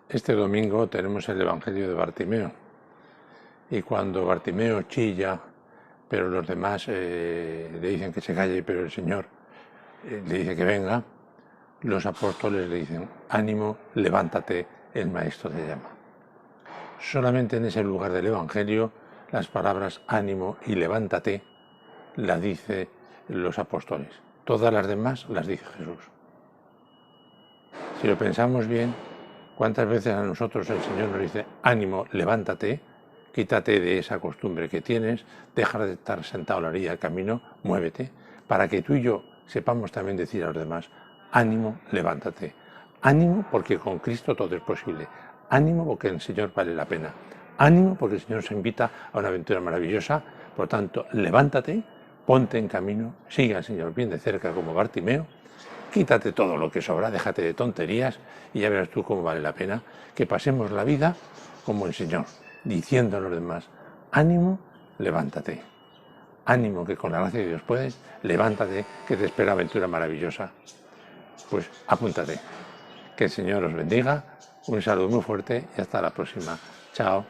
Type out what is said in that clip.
Este domingo tenemos el Evangelio de Bartimeo y cuando Bartimeo chilla, pero los demás le dicen que se calle, pero el Señor le dice que venga, los apóstoles le dicen, ánimo, levántate, el Maestro te llama. Solamente en ese lugar del Evangelio las palabras ánimo y levántate las dice los apóstoles. Todas las demás las dice Jesús. Si lo pensamos bien, ¿cuántas veces a nosotros el Señor nos dice, ánimo, levántate, quítate de esa costumbre que tienes, deja de estar sentado a la orilla del camino, muévete, para que tú y yo sepamos también decir a los demás, ánimo, levántate. Ánimo porque con Cristo todo es posible. Ánimo porque el Señor vale la pena. Ánimo porque el Señor se invita a una aventura maravillosa. Por tanto, levántate, ponte en camino, sigue al Señor bien de cerca como Bartimeo, quítate todo lo que sobra, déjate de tonterías y ya verás tú cómo vale la pena que pasemos la vida como el Señor, diciendo a los demás, ánimo, levántate. Ánimo que con la gracia de Dios puedes, levántate que te espera aventura maravillosa. Pues apúntate. Que el Señor os bendiga, un saludo muy fuerte y hasta la próxima. Chao.